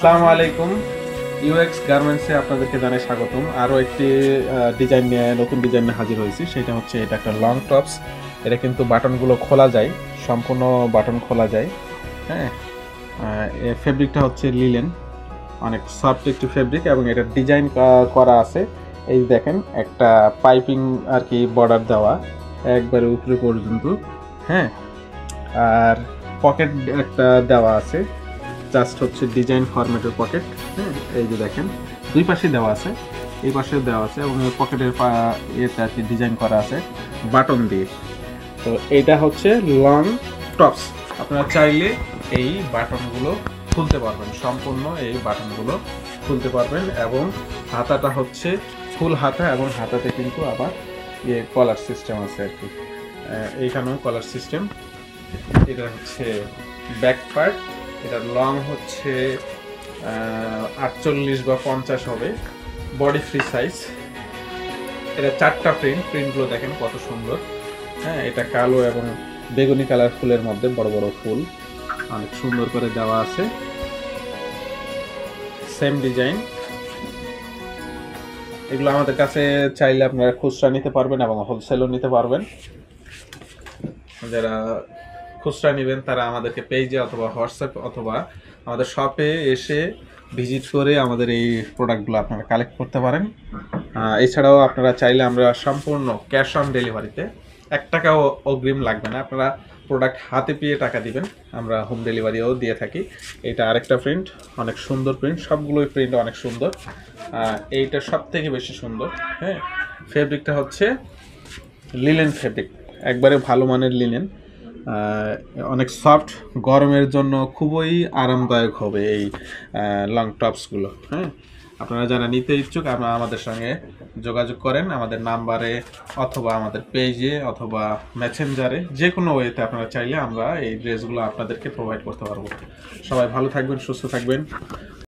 আসসালামু আলাইকুম। ইউএক্স গার্মেন্টসে আপনাদেরকে জানাই স্বাগতম। আরও একটি ডিজাইন নিয়ে নতুন ডিজাইন নিয়ে হাজির হয়েছি। সেটা হচ্ছে এটা একটা লং টপস। এটা কিন্তু বাটনগুলো খোলা যায়, সম্পূর্ণ বাটন খোলা যায়। হ্যাঁ, এর ফেব্রিকটা হচ্ছে লিলেন, অনেক সফট একটি ফেব্রিক এবং এটা ডিজাইন করা আছে। এই দেখেন একটা পাইপিং আর কি বর্ডার দেওয়া একবারে উপরে পর্যন্ত। হ্যাঁ, আর পকেট একটা দেওয়া আছে, জাস্ট হচ্ছে ডিজাইন ফরম্যাটের পকেট। হ্যাঁ, এই যে দেখেন দুই পাশে দেওয়া আছে, এই পাশে দেওয়া আছে এবং পকেটের ইয়েতে আর কি ডিজাইন করা আছে বাটন দিয়ে। তো এইটা হচ্ছে লং টপস। আপনারা চাইলে এই বাটনগুলো খুলতে পারবেন, সম্পূর্ণ এই বাটনগুলো খুলতে পারবেন এবং হাতাটা হচ্ছে ফুল হাতা এবং হাতাতে কিন্তু আবার ইয়ে কলার সিস্টেম আছে আর কি। এইখানেও কলার সিস্টেম। এটা হচ্ছে ব্যাক পার্ট। এটার লং হচ্ছে 48 বা 50 হবে, বডি ফ্রি সাইজ। এটা 4টা প্রিন্টগুলো দেখেন কত সুন্দর। হ্যাঁ, এটা কালো এবং বেগুনি কালার ফুলের মধ্যে বড় বড় ফুল অনেক সুন্দর করে দেওয়া আছে। Same design. এগুলো আমাদের কাছে চাইলে আপনারা খুচরা নিতে পারবেন এবং হোলসেলও নিতে পারবেন। যারা খুচরা নেবেন তারা আমাদেরকে পেজে অথবা হোয়াটসঅ্যাপ অথবা আমাদের শপে এসে ভিজিট করে আমাদের এই প্রোডাক্টগুলো আপনারা কালেক্ট করতে পারেন। এছাড়াও আপনারা চাইলে আমরা সম্পূর্ণ ক্যাশ অন ডেলিভারিতে 1 টাকাও অগ্রিম লাগবে না, আপনারা প্রোডাক্ট হাতে পেয়ে টাকা দিবেন, আমরা হোম ডেলিভারিও দিয়ে থাকি। এটা আরেকটা প্রিন্ট, অনেক সুন্দর প্রিন্ট, সবগুলোই প্রিন্ট অনেক সুন্দর। এইটা সব থেকে বেশি সুন্দর। হ্যাঁ, ফেব্রিকটা হচ্ছে লিলেন ফেব্রিক, একবারে ভালো মানের লিলেন, অনেক সফট, গরমের জন্য খুবই আরামদায়ক হবে এই লং টপসগুলো। হ্যাঁ, আপনারা যারা নিতে ইচ্ছুক আপনারা আমাদের সঙ্গে যোগাযোগ করেন, আমাদের নাম্বারে অথবা আমাদের পেজে অথবা মেসেঞ্জারে, যে কোনো ওয়েতে আপনারা চাইলে আমরা এই ড্রেসগুলো আপনাদেরকে প্রোভাইড করতে পারবো। সবাই ভালো থাকবেন, সুস্থ থাকবেন।